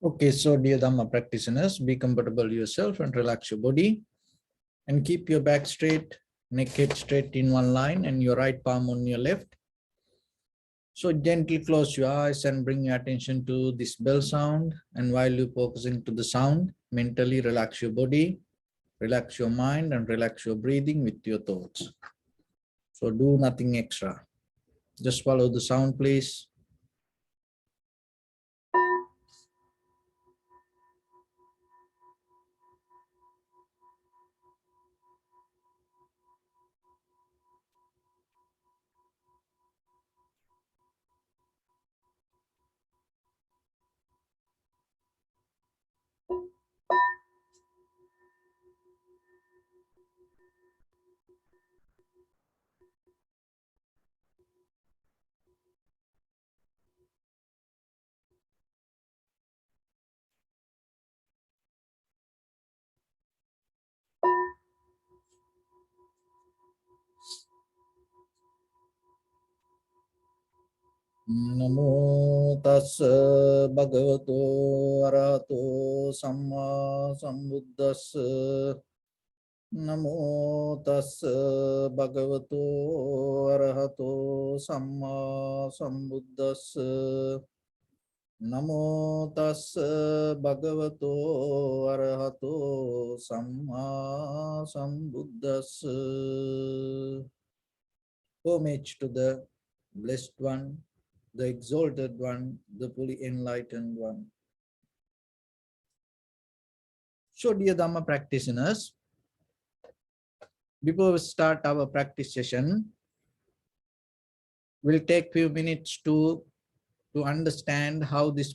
Okay, so dear Dhamma practitioners, be comfortable yourself and relax your body and keep your back straight, neck head straight in one line and your right palm on your left. So gently close your eyes and bring your attention to this bell sound. And while you're focusing to the sound, mentally relax your body, relax your mind and relax your breathing with your thoughts. So do nothing extra. Just follow the sound, please. Namo tassa bhagavato arahato samma sambuddhassa. Namo tassa bhagavato arahato samma sambuddhassa. Namo tassa bhagavato arahato samma sambuddhassa. Homage to the blessed one, the exalted one, the fully enlightened one. So dear Dhamma practitioners, before we start our practice session, we'll take few minutes to understand how this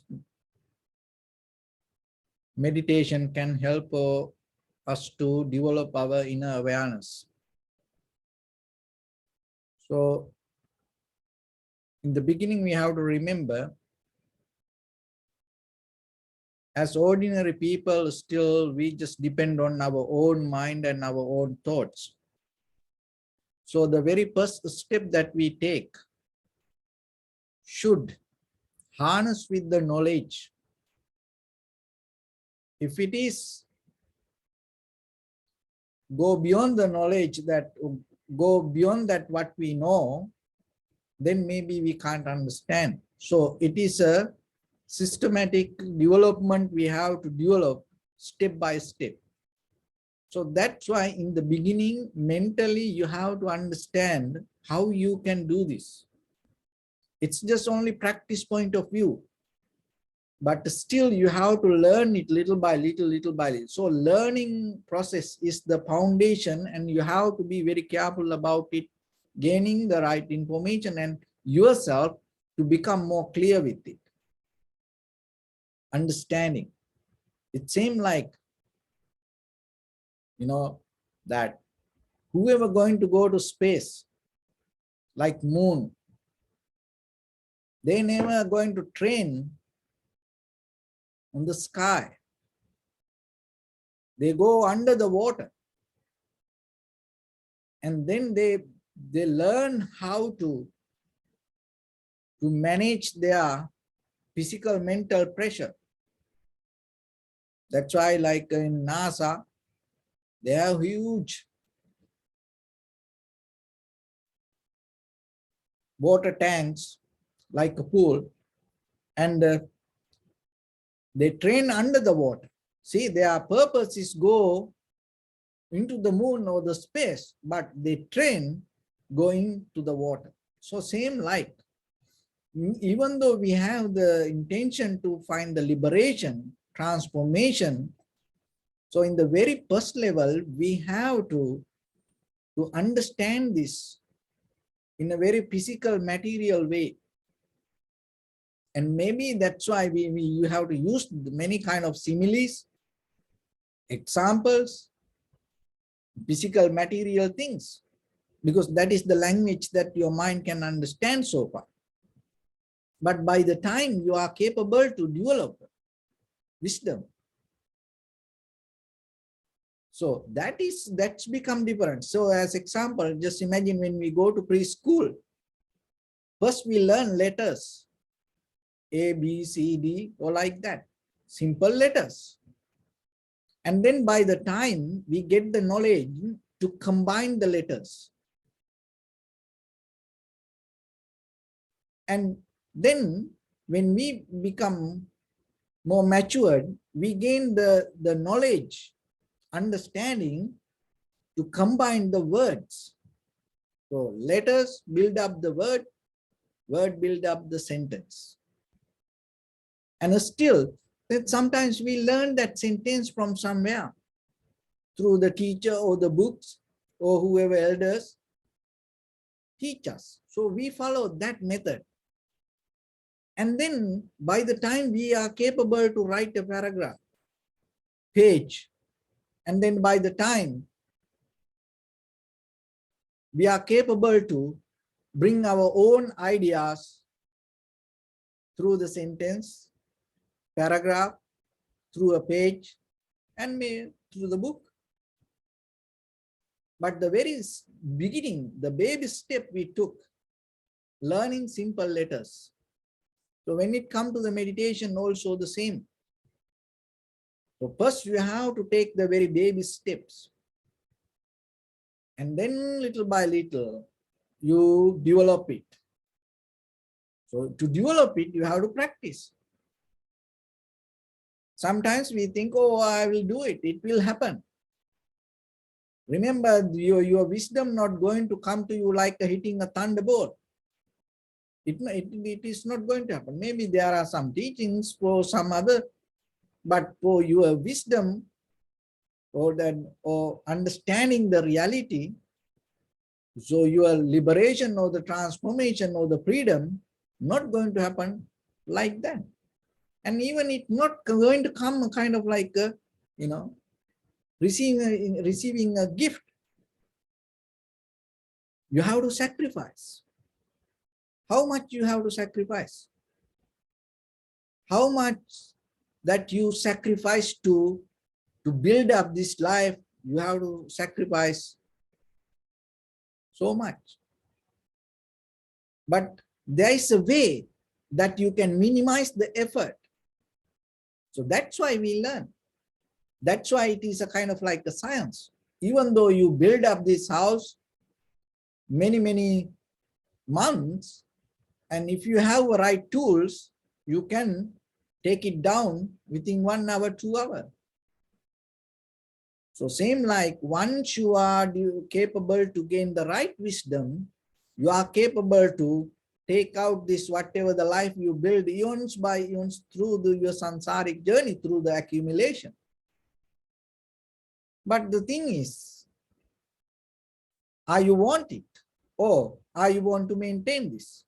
meditation can help us to develop our inner awareness. So in the beginning, we have to remember, as ordinary people, still we just depend on our own mind and our own thoughts. So the very first step that we take should harness with the knowledge. If it is go beyond the knowledge, that go beyond that what we know, then maybe we can't understand. So it is a systematic development we have to develop step by step. So that's why in the beginning, mentally, you have to understand how you can do this. It's just only practice point of view, but still you have to learn it little by little, little by little. So learning process is the foundation, and you have to be very careful about it, gaining the right information and yourself to become more clear with it. Understanding. It seems like, that whoever going to go to space, like moon, they never going to train on the sky. They go under the water. And then they learn how to manage their physical, mental pressure. That's why, like in NASA, they have huge water tanks, like a pool, and they train under the water. See, their purpose is go into the moon or the space, but they train going to the water. So same like, even though we have the intention to find the liberation, transformation, so in the very first level, we have to understand this in a very physical, material way. And maybe that's why you have to use many kind of similes, examples, physical, material things, because that is the language that your mind can understand so far. But by the time you are capable to develop wisdom, so that's become different. So as example, just imagine when we go to preschool, first we learn letters, A, B, C, D, or like that. simple letters. And then by the time we get the knowledge to combine the letters. And then when we become more matured, we gain the knowledge, understanding to combine the words. So letters build up the word build up the sentence. And still, that sometimes we learn that sentence from somewhere, through the teacher or the books or whoever elders teach us. So we follow that method. And then by the time we are capable to write a paragraph, page, and then by the time we are capable to bring our own ideas through the sentence, paragraph, through a page, and through the book. But the very beginning, the baby step we took, learning simple letters. So when it comes to the meditation, also the same. So first you have to take the very baby steps. And then little by little, you develop it. So to develop it, you have to practice. Sometimes we think, oh, I will do it. It will happen. Remember, your wisdom not going to come to you like hitting a thunderbolt. It is not going to happen. Maybe there are some teachings for some other, but for your wisdom or understanding the reality, so your liberation or the transformation or the freedom not going to happen like that. And even it's not going to come kind of like a, receiving a gift. You have to sacrifice. How much you have to sacrifice? How much that you sacrifice to build up this life, you have to sacrifice so much. But there is a way that you can minimize the effort. So that's why we learn. That's why it is a kind of like a science. Even though you build up this house many months, and if you have the right tools, you can take it down within 1 hour, 2 hours. So same like once you are capable to gain the right wisdom, you are capable to take out this whatever the life you build eons by eons through your sansaric journey, through the accumulation. But the thing is, are you want it or are you want to maintain this?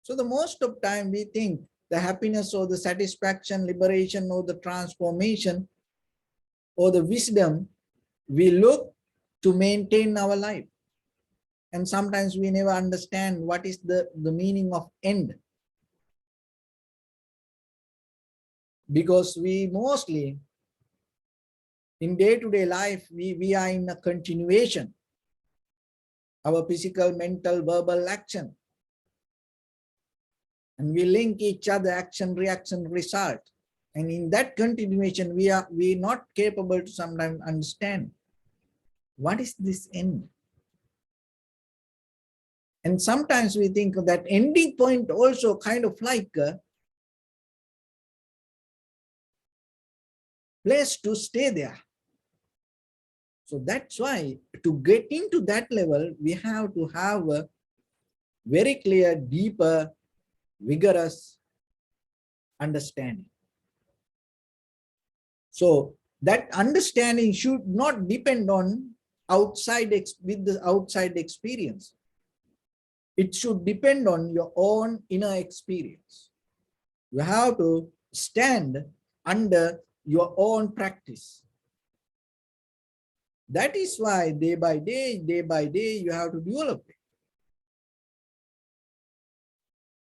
So the most of time we think the happiness or the satisfaction, liberation or the transformation or the wisdom, we look to maintain our life. And sometimes we never understand what is the meaning of end. Because we mostly, in day-to-day life, we are in a continuation. Our physical, mental, verbal action. And we link each other, action, reaction, result. And in that continuation, we are not capable to sometimes understand what is this end. And sometimes we think that ending point also kind of like a place to stay there. So that's why to get into that level, we have to have a very clear, deeper, vigorous understanding. So that understanding should not depend on outside experience. It should depend on your own inner experience. You have to stand under your own practice. That is why day by day, you have to develop it.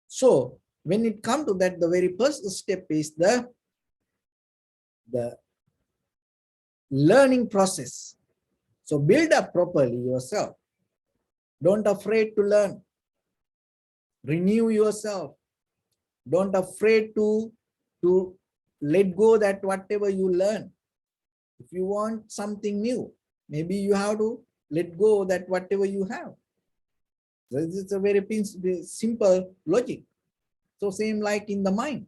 So when it comes to that, the very first step is the learning process. So build up properly yourself. Don't afraid to learn. Renew yourself. Don't afraid to let go that whatever you learn. If you want something new, maybe you have to let go that whatever you have. This is a very simple logic. So same like in the mind.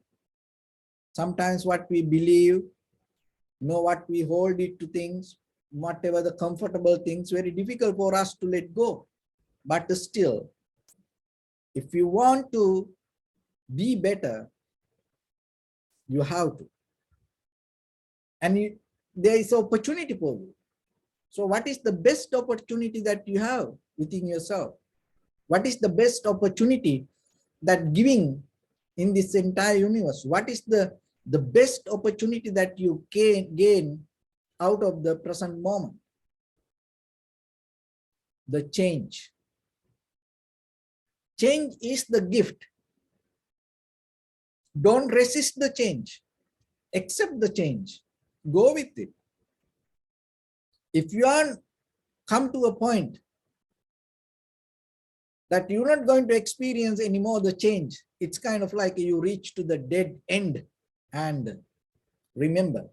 Sometimes what we believe, what we hold it to things, whatever the comfortable things, very difficult for us to let go. But still, if you want to be better, you have to. And there is opportunity for you. So what is the best opportunity that you have within yourself? What is the best opportunity that giving in this entire universe? What is the best opportunity that you can gain out of the present moment? The change. Change is the gift. Don't resist the change. Accept the change. Go with it. If you are come to a point that you're not going to experience anymore the change, it's kind of like you reach to the dead end. And remember,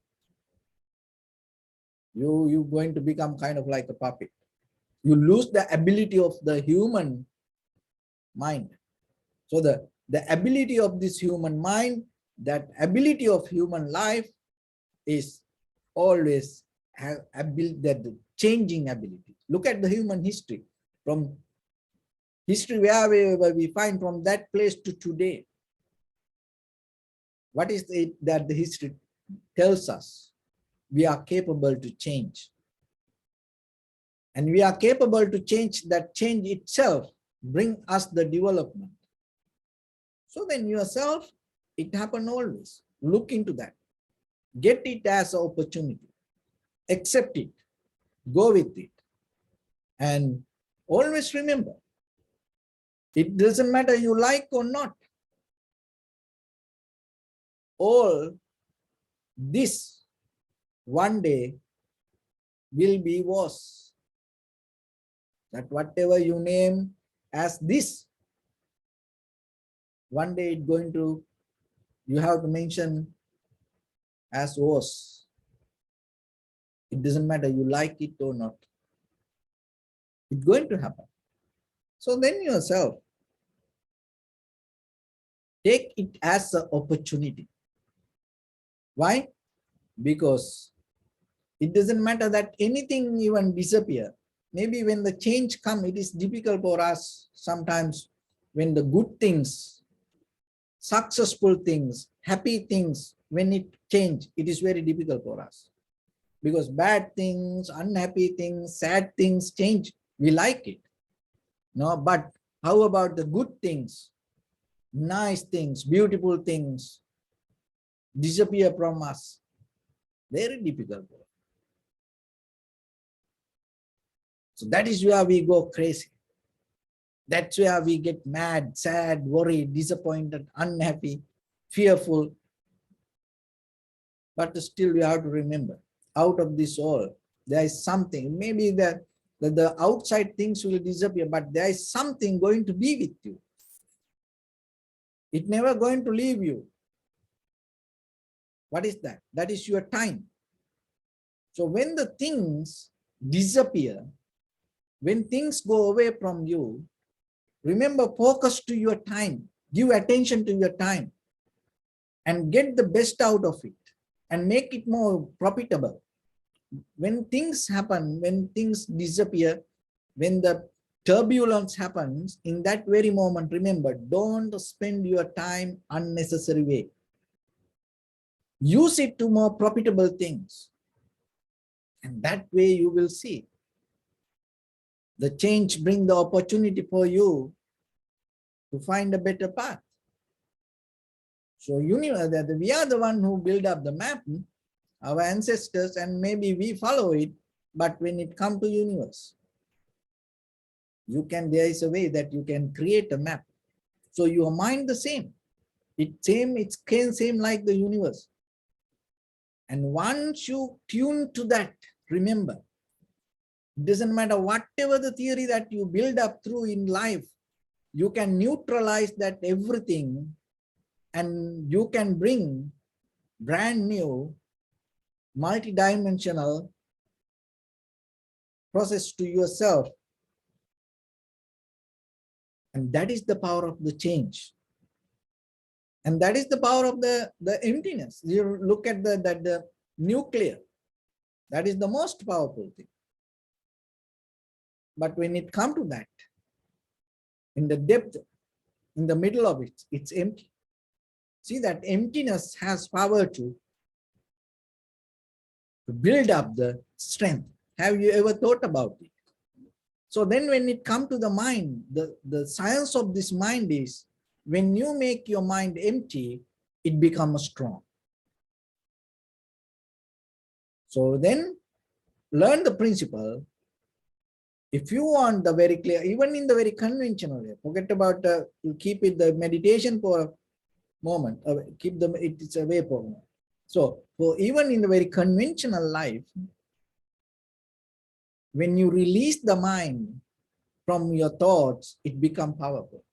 you're going to become kind of like a puppet. You lose the ability of the human mind. So the ability of this human mind, that ability of human life is always have ability, that the changing ability. Look at the human history. From history where we find from that place to today. What is it that the history tells us? We are capable to change. And we are capable to change. That change itself bring us the development. So then yourself, it happen always. Look into that. Get it as an opportunity. Accept it. Go with it. And always remember, it doesn't matter you like or not. All this one day will be was. That whatever you name as this, one day it's going to, you have to mention as was. It doesn't matter you like it or not. It's going to happen. So then yourself, take it as an opportunity. Why? Because it doesn't matter that anything even disappear. Maybe when the change comes, it is difficult for us sometimes when the good things, successful things, happy things, when it change, it is very difficult for us. Because bad things, unhappy things, sad things change. We like it. No, but how about the good things, nice things, beautiful things disappear from us? Very difficult. So that is where we go crazy. That's where we get mad, sad, worried, disappointed, unhappy, fearful. But still we have to remember, out of this all, there is something. Maybe the outside things will disappear, but there is something going to be with you. It's never going to leave you. What is that? That is your time. So when the things disappear, when things go away from you, remember, focus to your time. Give attention to your time and get the best out of it and make it more profitable. When things happen, when things disappear, when the turbulence happens, in that very moment, remember, don't spend your time unnecessary way. Use it to more profitable things. And that way you will see. The change bring the opportunity for you to find a better path. So universe, that we are the one who build up the map, our ancestors, and maybe we follow it. But when it comes to universe, there is a way that you can create a map. So your mind the same. It's same like the universe. And once you tune to that, remember, it doesn't matter whatever the theory that you build up through in life, you can neutralize that everything and you can bring brand new, multidimensional process to yourself. And that is the power of the change. And that is the power of the emptiness. You look at the nuclear. That is the most powerful thing. But when it comes to that, in the depth, in the middle of it, it's empty. See, that emptiness has power to build up the strength. Have you ever thought about it? So then when it comes to the mind, the science of this mind is, when you make your mind empty, it becomes strong. So then learn the principle. If you want the very clear, even in the very conventional way, forget about keep it the meditation for a moment, keep them, it's away for a moment. So for even in the very conventional life, when you release the mind from your thoughts, it becomes powerful.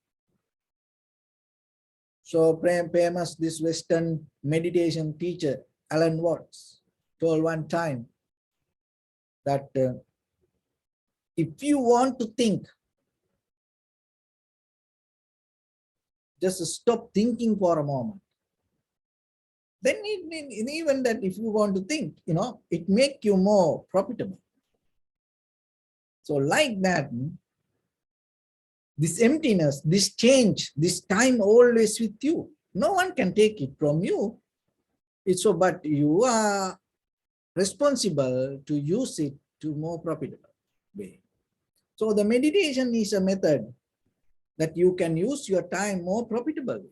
So famous, this Western meditation teacher, Alan Watts, told one time that if you want to think, just stop thinking for a moment. Then even that if you want to think, it makes you more profitable. So like that, this emptiness, this change, this time always with you. No one can take it from you. It's so, but you are responsible to use it to more profitable way. So the meditation is a method that you can use your time more profitably.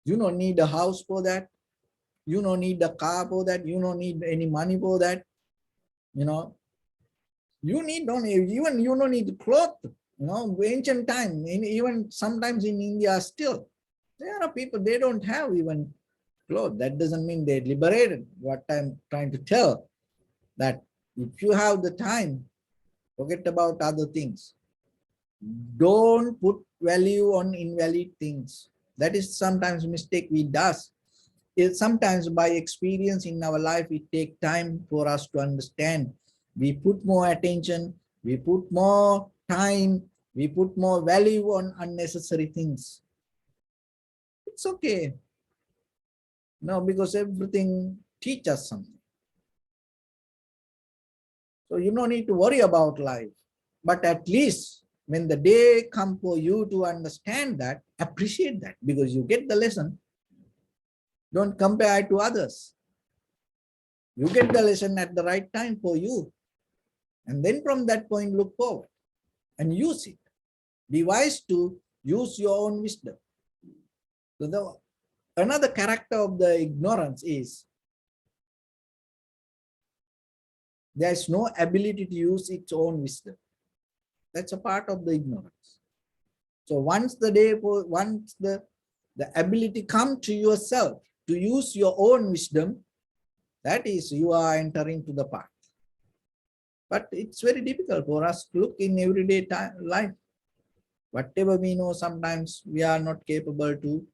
You don't need a house for that. You don't need a car for that. You don't need any money for that. You need even you don't need cloth. Ancient time, even sometimes in India still, there are people, they don't have even clothes. That doesn't mean they're liberated. What I'm trying to tell, that if you have the time, forget about other things. Don't put value on invalid things. That is sometimes a mistake we do. Sometimes by experience in our life, it takes time for us to understand. We put more attention, we put more time, we put more value on unnecessary things. It's okay. No, because everything teaches us something. So you don't need to worry about life. But at least when the day comes for you to understand that, appreciate that, because you get the lesson. Don't compare it to others. You get the lesson at the right time for you. And then from that point, look forward and use it. Be wise to use your own wisdom. So another character of the ignorance is there's no ability to use its own wisdom. That's a part of the ignorance. So once the ability come to yourself to use your own wisdom, that is, you are entering to the path. But it's very difficult for us to look in everyday life. Whatever we know, sometimes we are not capable to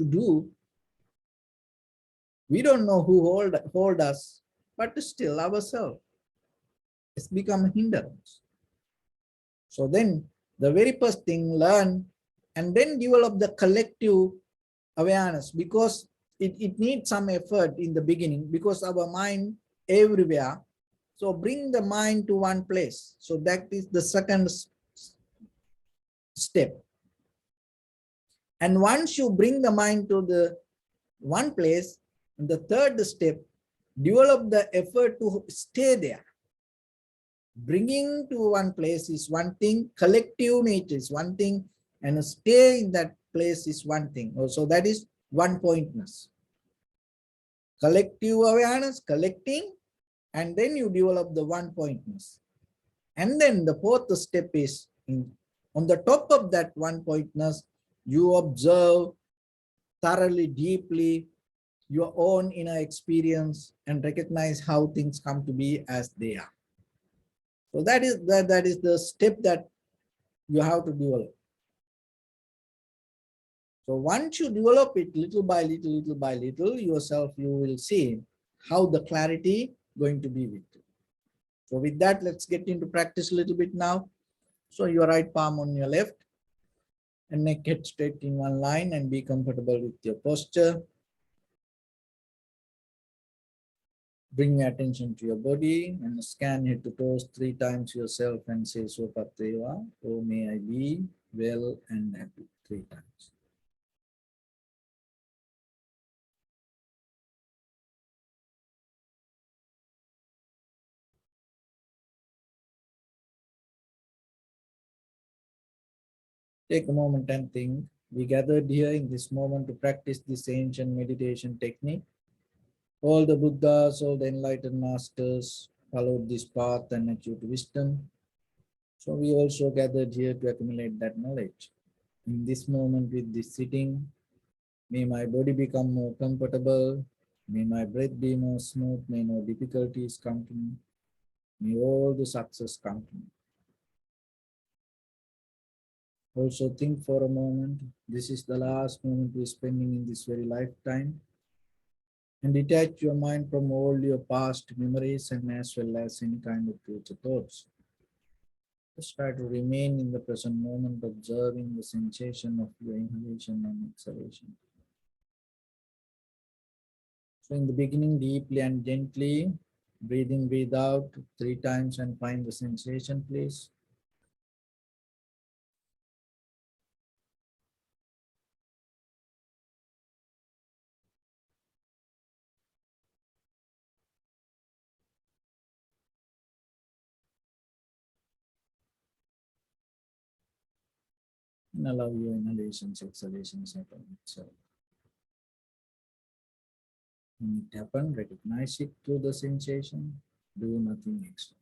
do. We don't know who hold us, but still ourselves. It's become a hindrance. So then the very first thing, learn and then develop the collective awareness, because it needs some effort in the beginning, because our mind everywhere. So bring the mind to one place. So that is the second step. And once you bring the mind to the one place, the third step, develop the effort to stay there. Bringing to one place is one thing, collective nature is one thing, and stay in that place is one thing. So that is one pointness. Collective awareness, collecting, and then you develop the one pointness. And then the fourth step is, on the top of that one pointness, you observe thoroughly, deeply your own inner experience and recognize how things come to be as they are. So that is the step that you have to develop. So once you develop it little by little, little by little, yourself, you will see how the clarity going to be with you. So with that, let's get into practice a little bit now. So your right palm on your left and neck head straight in one line and be comfortable with your posture. Bring your attention to your body and scan head to toes 3 times yourself and say Sopateva, oh may I be well and happy 3 times. Take a moment and think. We gathered here in this moment to practice this ancient meditation technique. All the Buddhas, all the enlightened masters followed this path and achieved wisdom. So we also gathered here to accumulate that knowledge. In this moment with this sitting, may my body become more comfortable. May my breath be more smooth. May no difficulties come to me. May all the success come to me. Also think for a moment. This is the last moment we're spending in this very lifetime. And detach your mind from all your past memories and as well as any kind of future thoughts. Just try to remain in the present moment, observing the sensation of your inhalation and exhalation. So in the beginning, deeply and gently, breathe in, breathe out 3 times and find the sensation, please. And allow your inhalations, exhalations happen itself. When it happens, recognize it through the sensation, do nothing extra.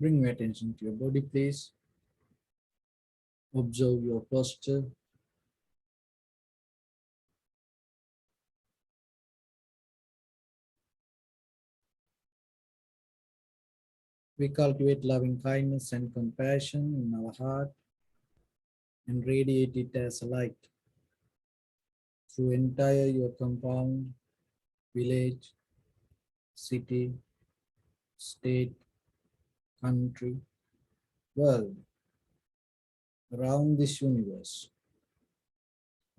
Bring your attention to your body, please. Observe your posture. We cultivate loving kindness and compassion in our heart and radiate it as a light through entire your compound, village, city, state, country, world, around this universe.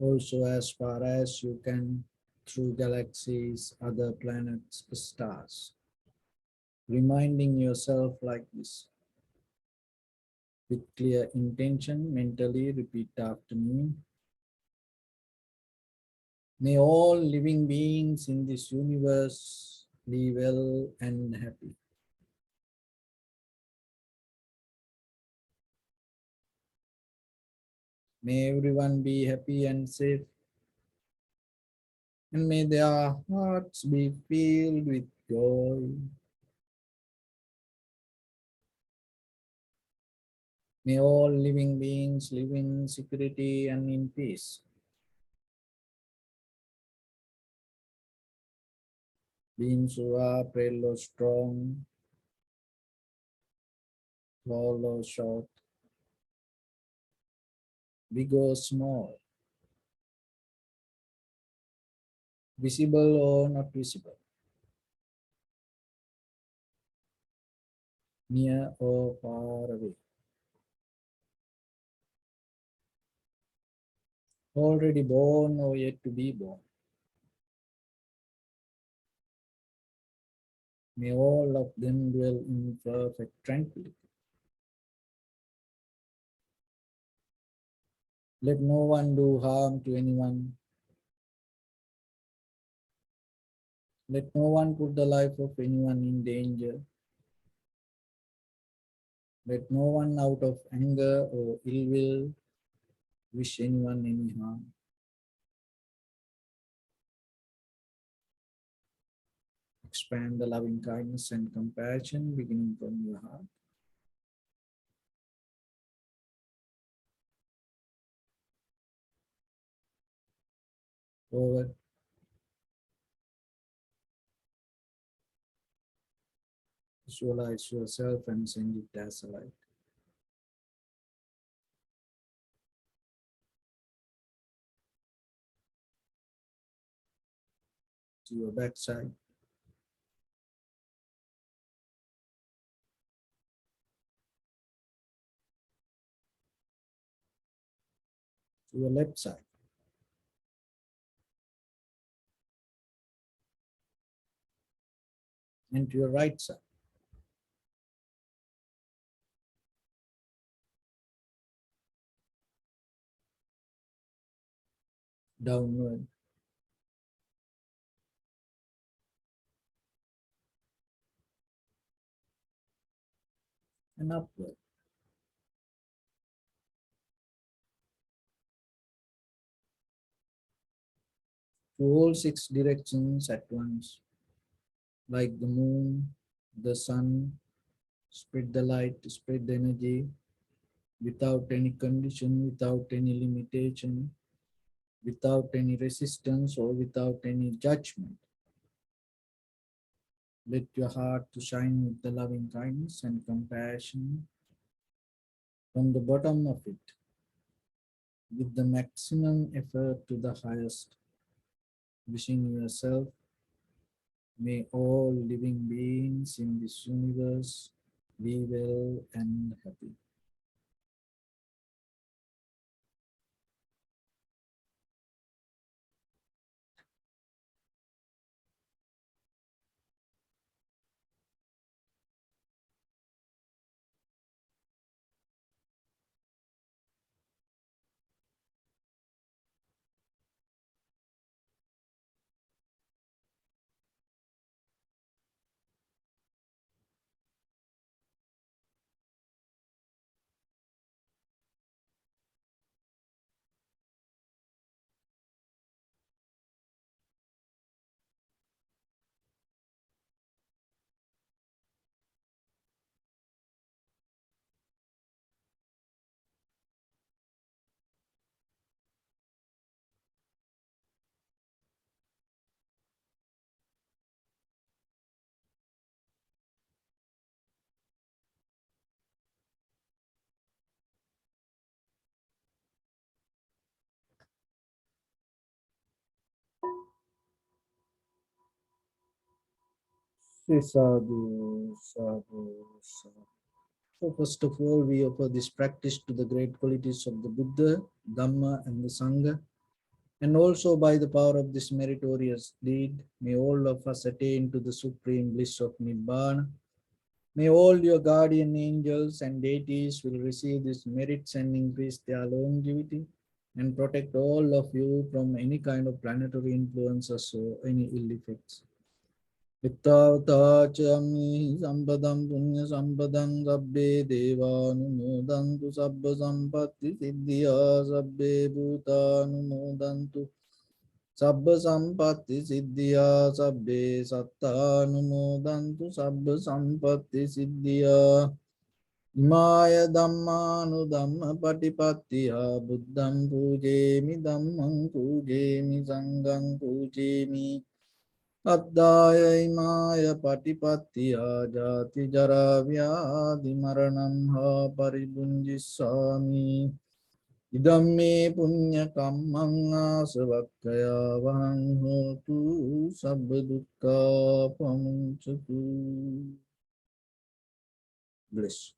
Also as far as you can through galaxies, other planets, stars. Reminding yourself like this. With clear intention, mentally repeat after me. May all living beings in this universe be well and happy. May everyone be happy and safe, and may their hearts be filled with joy. May all living beings live in security and in peace. Beings who are pale or strong, tall or short, big or small, visible or not visible, near or far away, already born or yet to be born. May all of them dwell in perfect tranquility. Let no one do harm to anyone. Let no one put the life of anyone in danger. Let no one out of anger or ill will wish anyone any harm. Expand the loving kindness and compassion beginning from your heart. Forward, visualize yourself and send it as a light. To your backside, to your left side, and to your right side. Downward and upward. To all six directions at once, like the moon, the sun, spread the light, spread the energy without any condition, without any limitation, without any resistance or without any judgment. Let your heart to shine with the loving kindness and compassion from the bottom of it, with the maximum effort to the highest, wishing yourself, may all living beings in this universe be well and happy. Sadhu, sadhu, sadhu. So first of all, we offer this practice to the great qualities of the Buddha, Dhamma, and the Sangha. And also by the power of this meritorious deed, may all of us attain to the supreme bliss of Nibbana. May all your guardian angels and deities will receive these merits and increase their longevity and protect all of you from any kind of planetary influences or any ill effects. Vittavatachami sampadam punya sampadam sabbe devanumodantu sabba sampatti siddhya sabbe bhutanumodantu sabba sampatti siddhya sabbe sattanumodantu sabba sampatti siddhya Imaya dhammanu dhamma patipattiya buddham pujemi dhammam pujemi sangham pujemi Addaya imaya patipattiya jati jara vyadhi maranam ha paribunjissami Idamme punya kammang asavakkaya vahang hotu sabba dukkha pamuncatu. Bless.